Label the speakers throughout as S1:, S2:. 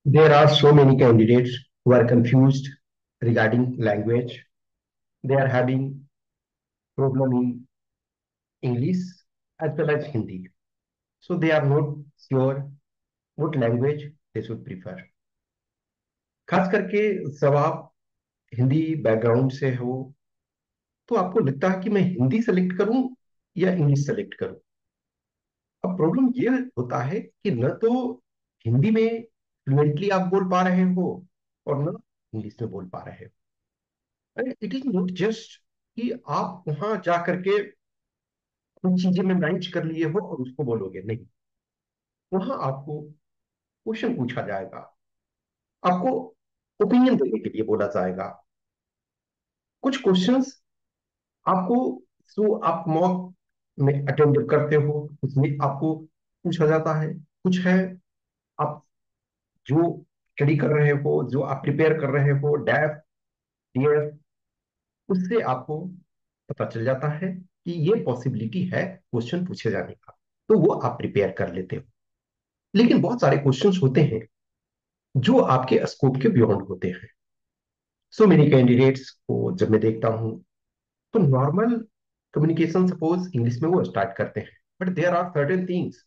S1: There are so many candidates who are confused regarding language. They are having problem in English as well as Hindi. So they are not sure what language they should prefer. खास करके जब आप Hindi background से हो तो आपको लगता है कि मैं हिंदी सेलेक्ट करूं या इंग्लिश सेलेक्ट करूं। अब प्रॉब्लम ये होता है कि न तो हिंदी में फ्लुएंटली आप बोल पा रहे हो और न इंग्लिश में बोल पा रहे हो। इट इज नॉट जस्ट कि आप वहां जा करके कुछ चीजें मेमोराइज कर लिए हो और उसको बोलोगे, नहीं। वहां आपको क्वेश्चन पूछा जाएगा, आपको ओपिनियन देने के लिए बोला जाएगा। कुछ क्वेश्चंस आपको जो आप मॉक में अटेंड करते हो उसमें आपको पूछा जाता है। कुछ है आप जो स्टडी कर रहे हो, जो आप प्रिपेयर कर रहे हो डैफ डीएफ, उससे आपको पता चल जाता है कि ये पॉसिबिलिटी है क्वेश्चन पूछे जाने का, तो वो आप प्रिपेयर कर लेते हो। लेकिन बहुत सारे क्वेश्चंस होते हैं जो आपके स्कोप के बियॉन्ड होते हैं। सो मेनी कैंडिडेट्स को जब मैं देखता हूँ तो नॉर्मल कम्युनिकेशन सपोज इंग्लिश में वो स्टार्ट करते हैं, but there are certain things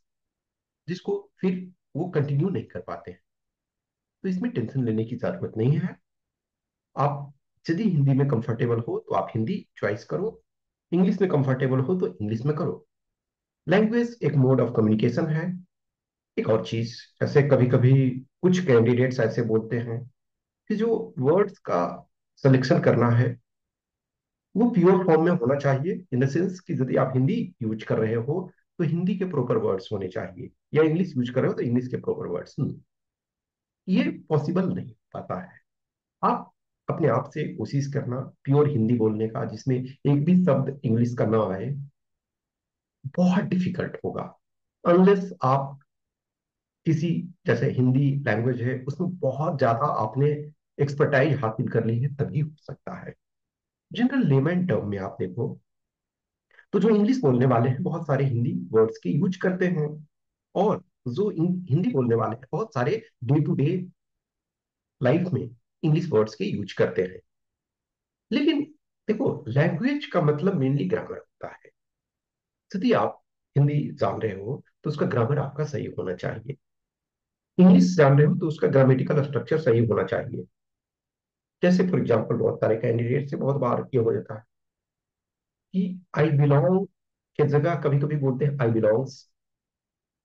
S1: जिसको फिर वो कंटिन्यू नहीं कर पाते हैं। तो इसमें टेंशन लेने की जरूरत नहीं है। आप यदि हिंदी में कंफर्टेबल हो तो आप हिंदी चॉइस करो, इंग्लिश में कंफर्टेबल हो तो इंग्लिश में करो। लैंग्वेज एक मोड ऑफ कम्युनिकेशन है। एक और चीज, जैसे कभी कभी कुछ कैंडिडेट्स ऐसे बोलते हैं कि जो वर्ड्स का सिलेक्शन करना है वो प्योर फॉर्म में होना चाहिए, इन द सेंस कि यदि आप हिंदी यूज कर रहे हो तो हिंदी के प्रॉपर वर्ड्स होने चाहिए, या इंग्लिश यूज कर रहे हो तो इंग्लिश के प्रॉपर वर्ड्स। ये पॉसिबल नहीं हो पाता है। आप अपने आप से कोशिश करना प्योर हिंदी बोलने का जिसमें एक भी शब्द इंग्लिश का ना आए, बहुत डिफिकल्ट होगा। अनलेस आप किसी, जैसे हिंदी लैंग्वेज है उसमें बहुत ज्यादा आपने एक्सपर्टाइज हासिल कर ली है तभी हो सकता है। जनरल लेमन टर्म में आप देखो तो जो इंग्लिश बोलने वाले हैं बहुत सारे हिंदी वर्ड्स के यूज करते हैं, और जो हिंदी बोलने वाले हैं बहुत सारे डे टू डे लाइफ में इंग्लिश वर्ड्स के यूज करते हैं। लेकिन देखो, लैंग्वेज का मतलब मेनली ग्रामर होता है। यदि आप हिंदी जान रहे हो तो उसका ग्रामर आपका सही होना चाहिए, इंग्लिश जान रहे हो तो उसका ग्रामेटिकल स्ट्रक्चर सही होना चाहिए। जैसे फॉर एग्जाम्पल बहुत सारे कैंडिडेट से बहुत बार ये हो जाता है कि आई बिलोंग की जगह कभी कभी बोलते हैं आई बिलोंग्स,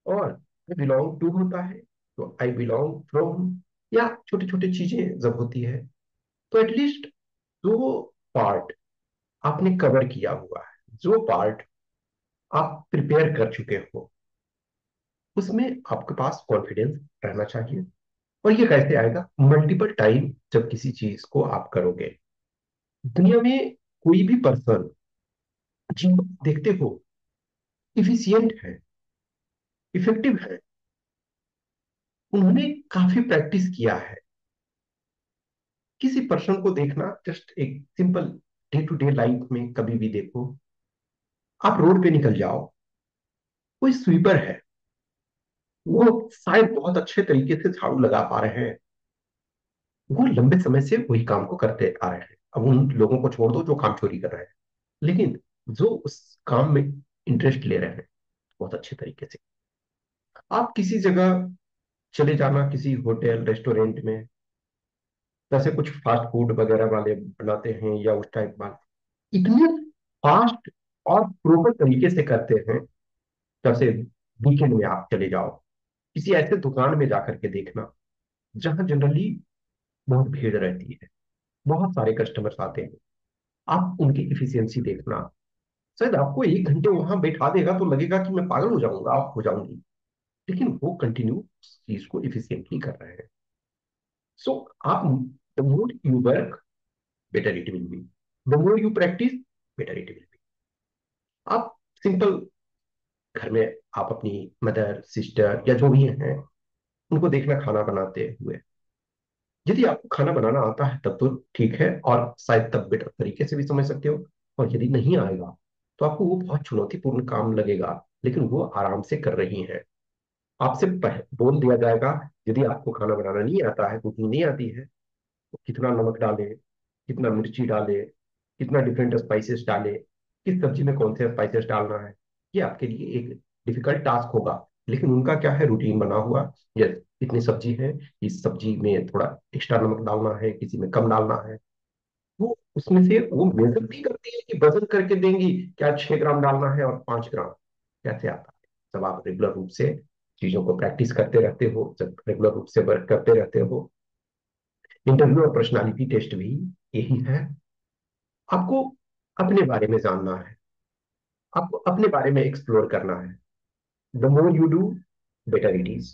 S1: और आई बिलोंग टू होता है तो आई बिलोंग फ्रॉम, या छोटी छोटी चीजें जब होती है तो एटलीस्ट जो पार्ट आपने कवर किया हुआ है, जो पार्ट आप प्रिपेयर कर चुके हो, उसमें आपके पास कॉन्फिडेंस रहना चाहिए। और ये कैसे आएगा? मल्टीपल टाइम जब किसी चीज को आप करोगे। दुनिया में कोई भी पर्सन जिनको आप देखते हो इफिशियंट है, इफेक्टिव है, उन्होंने काफी प्रैक्टिस किया है। किसी पर्सन को देखना जस्ट एक simple day to day life में कभी भी देखो, आप रोड पे निकल जाओ, कोई स्वीपर है, वो शायद बहुत अच्छे तरीके से झाड़ू लगा पा रहे हैं, वो लंबे समय से वही काम को करते आ रहे हैं। अब उन लोगों को छोड़ दो जो काम चोरी कर रहे हैं, लेकिन जो उस काम में इंटरेस्ट ले रहे हैं बहुत अच्छे तरीके से। आप किसी जगह चले जाना, किसी होटल रेस्टोरेंट में, जैसे कुछ फास्ट फूड वगैरह वाले बनाते हैं या उस टाइप वाले, इतने फास्ट और प्रॉपर तरीके से करते हैं। जैसे वीकेंड में आप चले जाओ किसी ऐसे दुकान में जाकर के देखना जहां जनरली बहुत भीड़ रहती है, बहुत सारे कस्टमर्स आते हैं, आप उनकी इफिशियंसी देखना। शायद आपको 1 घंटे वहां बैठा देगा तो लगेगा कि मैं पागल हो जाऊंगा, आप हो जाऊंगी, लेकिन वो कंटिन्यू उस चीज को इफिशियंटली कर रहे हैं। सो आप, the more you work better it will be, the more you practice better it will be. आप सिंपल घर में आप अपनी मदर सिस्टर या जो भी हैं उनको देखना खाना बनाते हुए, यदि आपको खाना बनाना आता है तब तो ठीक है और शायद तब बेटर तरीके से भी समझ सकते हो। और यदि नहीं आएगा तो आपको वो बहुत चुनौतीपूर्ण काम लगेगा, लेकिन वो आराम से कर रही हैं। आपसे बोल दिया जाएगा, यदि आपको खाना बनाना नहीं आता है, कुकिंग नहीं आती है, तो कितना नमक डाले, कितना मिर्ची डाले, कितना डिफरेंट स्पाइसेस डाले, किस सब्जी में कौन से स्पाइसेस डालना है, ये आपके लिए एक डिफिकल्ट टास्क होगा। लेकिन उनका क्या है, रूटीन बना हुआ, यस इतनी सब्जी है, इस सब्जी में थोड़ा एक्स्ट्रा नमक डालना है, किसी में कम डालना है। वो उसमें से वो मेजर नहीं करती है कि वजन करके देंगी, क्या 6 ग्राम डालना है और 5 ग्राम, कैसे आता है। जब आप रेगुलर रूप से चीजों को प्रैक्टिस करते रहते हो, जब रेगुलर रूप से वर्क करते रहते हो। इंटरव्यू और पर्सनालिटी टेस्ट भी यही है। आपको अपने बारे में जानना है, आपको अपने बारे में एक्सप्लोर करना है। The more you do, better it is.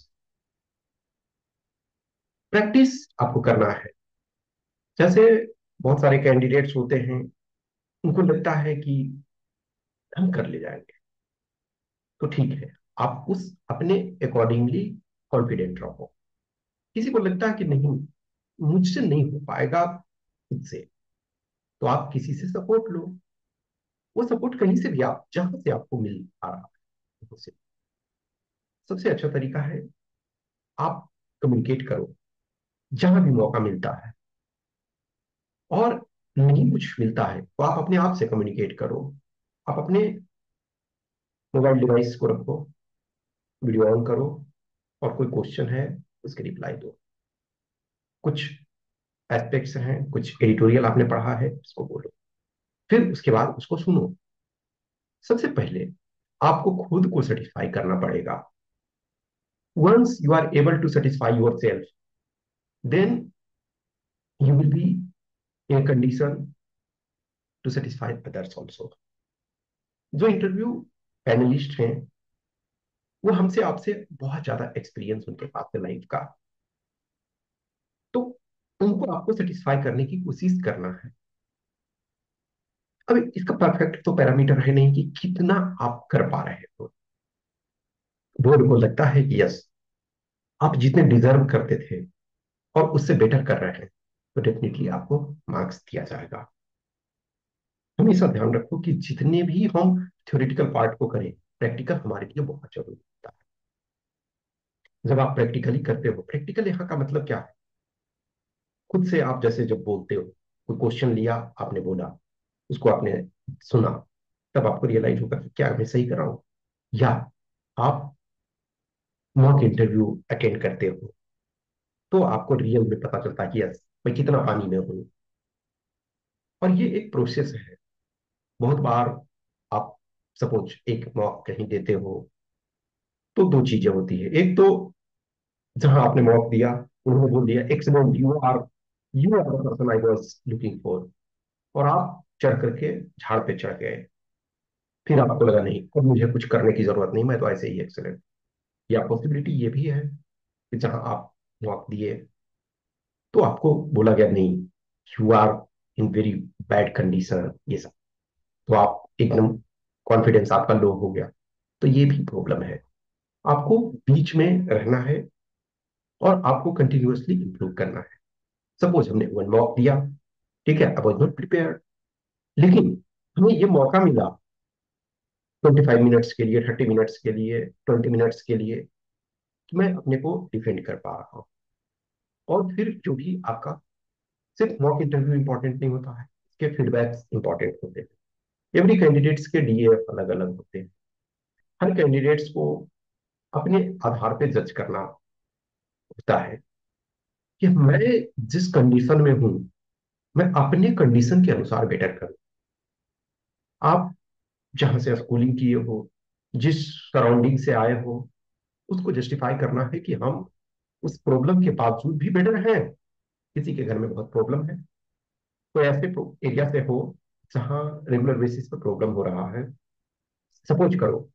S1: Practice आपको करना है। जैसे बहुत सारे कैंडिडेट्स होते हैं, उनको लगता है कि हम कर ले जाएंगे, तो ठीक है, आप उस अपने अकॉर्डिंगली कॉन्फिडेंट रहो। किसी को लगता है कि नहीं, मुझसे नहीं हो पाएगा खुद से, तो आप किसी से सपोर्ट लो। वो सपोर्ट कहीं से भी, आप जहां से आपको मिल आ रहा है उससे। सबसे अच्छा तरीका है, आप कम्युनिकेट करो जहां भी मौका मिलता है। और नहीं कुछ मिलता है तो आप अपने आप से कम्युनिकेट करो। आप अपने मोबाइल डिवाइस को रखो, वीडियो ऑन करो, और कोई क्वेश्चन है उसके रिप्लाई दो। कुछ एस्पेक्ट्स हैं, कुछ एडिटोरियल आपने पढ़ा है उसको बोलो, फिर उसके बाद उसको सुनो। सबसे पहले आपको खुद को सेटिस्फाई करना पड़ेगा। Once you are able to satisfy yourself, then you will be in condition to satisfy others also. जो इंटरव्यू पैनलिस्ट हैं, वो हमसे आपसे बहुत ज्यादा एक्सपीरियंस उनके पास है लाइफ का, तो उनको आपको सेटिस्फाई करने की कोशिश करना है। अब इसका परफेक्ट तो पैरामीटर है नहीं कि कितना आप कर पा रहे हो। बोर्ड को लगता है कि यस, आप जितने डिजर्व करते थे और उससे बेटर कर रहे हैं, तो डेफिनेटली आपको मार्क्स दिया जाएगा। हमेशा ध्यान रखो कि जितने भी हम थ्योरेटिकल पार्ट को करें, प्रैक्टिकल हमारे लिए बहुत जरूरी होता है। जब आप प्रैक्टिकली करते हो, प्रैक्टिकल यहाँ का मतलब क्या है, खुद से आप जैसे जब बोलते हो, कोई क्वेश्चन लिया, आपने बोला, उसको आपने सुना, तब आपको रियलाइज होगा कि क्या मैं सही कर रहा हूँ। या आप मॉक इंटरव्यू अटेंड करते हो, तो आपको रियल में पता चलता है कि यस, मैं कितना पानी में हूँ। और ये एक प्रोसेस है। बहुत बार आप सपोज एक मॉक कहीं देते हो, तो दो चीजें होती है। एक तो जहां आपने मॉक दिया, उन्होंने बोल दिया excellent, you are the person I was looking for, और आप चढ़ करके झाड़ पे चढ़ गए। फिर आपको लगा नहीं, अब मुझे कुछ करने की जरूरत नहीं, मैं तो ऐसे ही एक्सीलेंट। या पॉसिबिलिटी ये भी है कि जहां आप मॉक दिए, तो आपको बोला गया नहीं, you are in very bad condition, ये सब, तो आप एकदम कॉन्फिडेंस आपका लो हो गया। तो ये भी प्रॉब्लम है। आपको बीच में रहना है और आपको कंटिन्यूअसली इंप्रूव करना है। सपोज हमने वन मॉक दिया, ठीक है, आई वॉज नॉट प्रिपेयर्ड, लेकिन हमें ये मौका मिला 25 मिनट्स के लिए, 30 मिनट्स के लिए, 20 मिनट्स के लिए, कि मैं अपने को डिफेंड कर पा रहा हूँ। और फिर जो भी आपका, सिर्फ मॉक इंटरव्यू इंपॉर्टेंट नहीं होता है, इसके फीडबैक्स इंपॉर्टेंट होते हैं। एवरी कैंडिडेट्स के डीएफ अलग अलग होते हैं। हर कैंडिडेट्स को अपने आधार पे जज करना होता है कि मैं जिस कंडीशन में हूं, मैं अपने कंडीशन के अनुसार बेटर करूं। आप जहां से स्कूलिंग किए हो, जिस सराउंडिंग से आए हो, उसको जस्टिफाई करना है कि हम उस प्रॉब्लम के बावजूद भी बेटर हैं। किसी के घर में बहुत प्रॉब्लम है, तो ऐसे एरिया से हो जहां रेगुलर बेसिस पर प्रॉब्लम हो रहा है। सपोज करो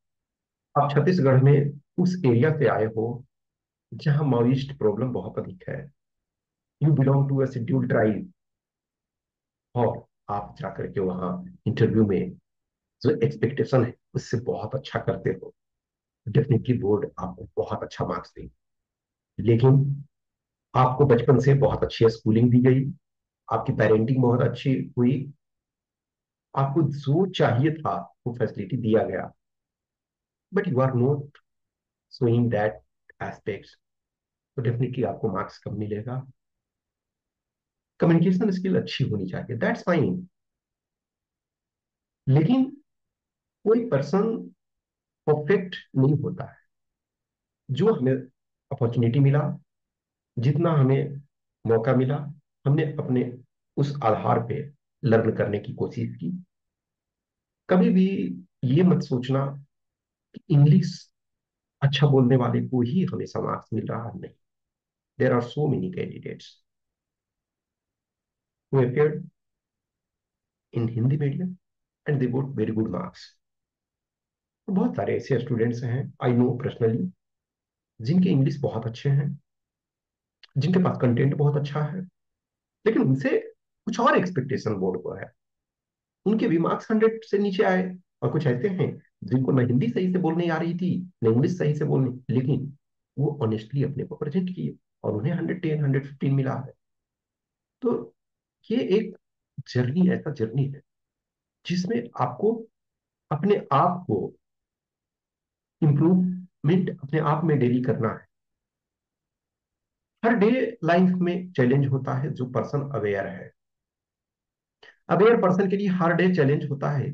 S1: आप छत्तीसगढ़ में उस एरिया से आए हो जहां माओइस्ट प्रॉब्लम बहुत अधिक है, you belong to a scheduled tribe, और आप जाकर के वहां इंटरव्यू में जो एक्सपेक्टेशन है उससे बहुत अच्छा करते हो, डेफिनेटली बोर्ड आपको बहुत अच्छा मार्क्स देगी। लेकिन आपको बचपन से बहुत अच्छी स्कूलिंग दी गई, आपकी पेरेंटिंग बहुत अच्छी हुई, आपको जो चाहिए था वो फैसिलिटी दिया गया, but you are not showing that aspects, तो डेफिनेटली आपको मार्क्स कम मिलेगा। कम्युनिकेशन स्किल अच्छी होनी चाहिए, दैट्स फाइन। लेकिन कोई पर्सन परफेक्ट नहीं होता है। जो हमें अपॉर्चुनिटी मिला, जितना हमें मौका मिला, हमने अपने उस आधार पे लर्न करने की कोशिश की। कभी भी ये मत सोचना कि इंग्लिश अच्छा बोलने वाले को ही हमेशा मार्क्स मिल रहा है, नहीं। There are so many candidates who appeared in Hindi medium and they got very good marks. बहुत सारे ऐसे स्टूडेंट्स हैं, आई नो पर्सनली, जिनके इंग्लिश बहुत अच्छे हैं, जिनके पास कंटेंट बहुत अच्छा है, लेकिन उनसे कुछ और एक्सपेक्टेशन बोर्ड को है। उनके भी मार्क्स 100 से नीचे आए। और कुछ ऐसे हैं जिनको न हिंदी सही से बोलने आ रही थी, न इंग्लिश सही से बोलनी, लेकिन वो ऑनेस्टली अपने को प्रेजेंट किए और उन्हें 110 115 मिला है। तो ये एक जर्नी, ऐसा जर्नी है जिसमें आपको अपने आप को इम्प्रूवमेंट अपने आप में डेली करना है। हर डे लाइफ में चैलेंज होता है। जो पर्सन अवेयर है, अवेयर पर्सन के लिए हर डे चैलेंज होता है।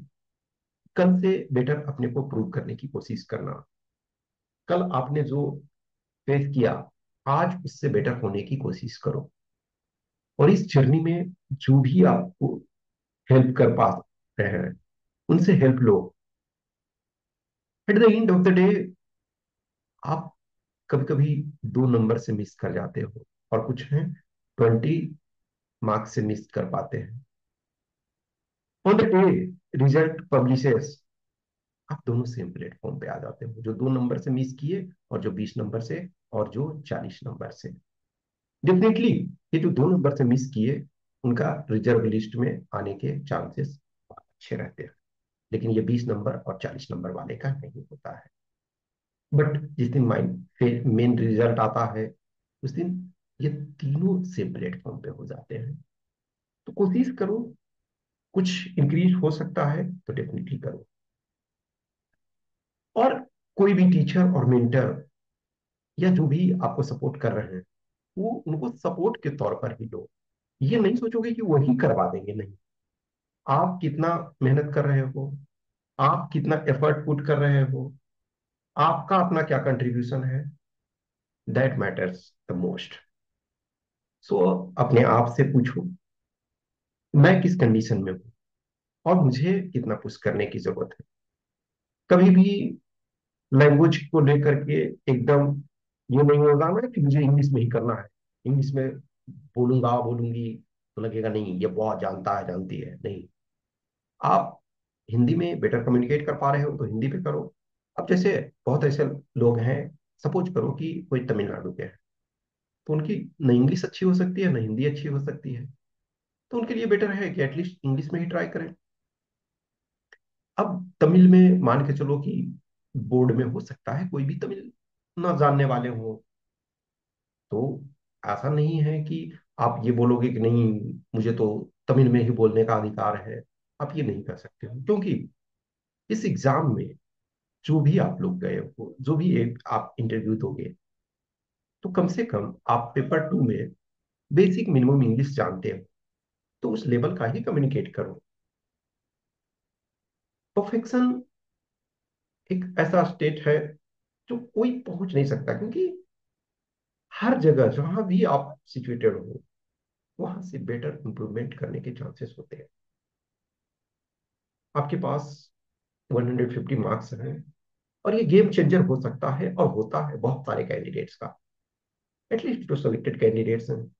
S1: कल से बेटर अपने को प्रूव करने की कोशिश करना। कल आपने जो फेस किया, आज उससे बेटर होने की कोशिश करो। और इस जर्नी में जो भी आपको हेल्प कर पा रहे हैं, उनसे help low. At the end of the day आप कभी कभी 2 नंबर से मिस कर जाते हो, और कुछ हैं 20 मार्क्स से मिस कर पाते हैं। On the day result publishes, आप दोनों सेम प्लेटफॉर्म पे आ जाते हो, जो 2 नंबर से मिस किए और जो 20 नंबर से, और जो 40 नंबर से। डेफिनेटली ये जो 2 नंबर से मिस किए, उनका रिजर्व लिस्ट में आने के चांसेस अच्छे रहते हैं, लेकिन ये 20 नंबर और 40 नंबर वाले का नहीं होता है। बट जिस दिन माइंड मेन रिजल्ट आता है, उस दिन ये तीनों सेम प्लेटफॉर्म पे हो जाते हैं। तो कोशिश करो, कुछ इंक्रीज हो सकता है तो डेफिनेटली करो। और कोई भी टीचर और मेंटर या जो भी आपको सपोर्ट कर रहे हैं, वो उनको सपोर्ट के तौर पर ही लो। ये नहीं सोचोगे कि वही करवा देंगे, नहीं। आप कितना मेहनत कर रहे हो, आप कितना एफर्ट पुट कर रहे हो, आपका अपना क्या कंट्रीब्यूशन है, दैट मैटर्स द मोस्ट। सो अपने आप से पूछो, मैं किस कंडीशन में हूँ और मुझे कितना पुश करने की जरूरत है। कभी भी लैंग्वेज को लेकर के एकदम ये नहीं होगा ना कि मुझे इंग्लिश में ही करना है, इंग्लिश में बोलूंगा बोलूंगी तो लगेगा नहीं ये बहुत जानता है जानती है, नहीं। आप हिंदी में बेटर कम्युनिकेट कर पा रहे हो तो हिंदी पे करो। अब जैसे बहुत ऐसे लोग हैं, सपोज करो कि कोई तमिलनाडु के हैं, तो उनकी न इंग्लिश अच्छी हो सकती है, न हिंदी अच्छी हो सकती है। तो उनके लिए बेटर है कि एटलीस्ट इंग्लिश में ही ट्राई करें। अब तमिल में मान के चलो कि बोर्ड में हो सकता है कोई भी तमिल ना जानने वाले हो, तो ऐसा नहीं है कि आप ये बोलोगे कि नहीं मुझे तो तमिल में ही बोलने का अधिकार है। आप ये नहीं कर सकते हो, क्योंकि इस एग्जाम में जो भी आप लोग गए हो, जो भी एक आप इंटरव्यू दोगे, तो कम से कम आप पेपर 2 में बेसिक मिनिमम इंग्लिश जानते हो, तो उस लेवल का ही कम्युनिकेट करो। परफेक्शन एक ऐसा स्टेट है जो कोई पहुंच नहीं सकता, क्योंकि हर जगह जहां भी आप सिचुएटेड हो, वहां से बेटर इंप्रूवमेंट करने के चांसेस होते हैं। आपके पास 150 मार्क्स हैं, और ये गेम चेंजर हो सकता है, और होता है बहुत सारे कैंडिडेट्स का। एटलीस्ट जो सिलेक्टेड कैंडिडेट्स हैं,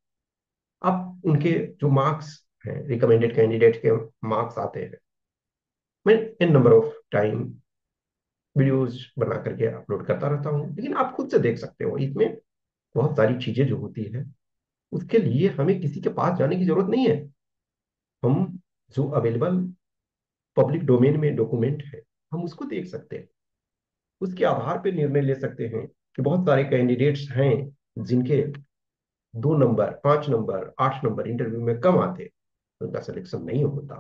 S1: आप उनके जो मार्क्स हैं, रिकमेंडेड कैंडिडेट के मार्क्स आते हैं। मैं इन नंबर ऑफ टाइम वीडियोज बना करके अपलोड करता रहता हूँ, लेकिन आप खुद से देख सकते हो इसमें बहुत सारी चीजें जो होती है, उसके लिए हमें किसी के पास जाने की जरूरत नहीं है। हम जो अवेलेबल पब्लिक डोमेन में डॉक्यूमेंट है, हम उसको देख सकते हैं। उसके आधार पर निर्णय ले सकते हैं कि बहुत सारे कैंडिडेट्स हैं जिनके 2 नंबर 5 नंबर 8 नंबर इंटरव्यू में कम आते, उनका सिलेक्शन नहीं होता।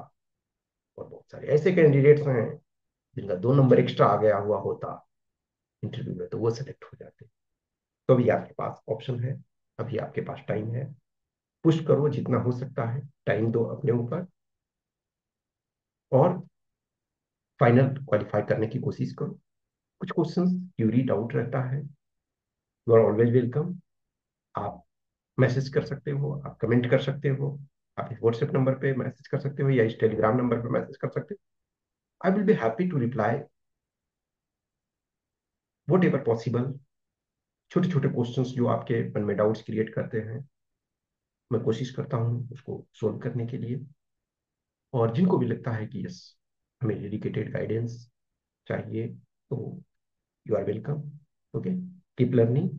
S1: और बहुत सारे ऐसे कैंडिडेट्स हैं जिनका 2 नंबर एक्स्ट्रा आ गया हुआ होता इंटरव्यू में, तो वो सेलेक्ट हो जाते। तो अभी आपके पास ऑप्शन है, अभी आपके पास टाइम है, पुश करो जितना हो सकता है, टाइम दो अपने ऊपर, और फाइनल क्वालिफाई करने की कोशिश करो। कुछ क्वेश्चंस क्यूरी डाउट रहता है, यू आर ऑलवेज वेलकम। आप मैसेज कर सकते हो, आप कमेंट कर सकते हो, आप इस व्हाट्सएप नंबर पे मैसेज कर सकते हो या इस टेलीग्राम नंबर पे मैसेज कर सकते हो। I will be happy to reply whatever possible. छोटे छोटे क्वेश्चंस जो आपके मन में डाउट्स क्रिएट करते हैं, मैं कोशिश करता हूँ उसको सोल्व करने के लिए। और जिनको भी लगता है कि यस, हमें डेडिकेटेड गाइडेंस चाहिए, तो you are welcome. Okay, keep learning.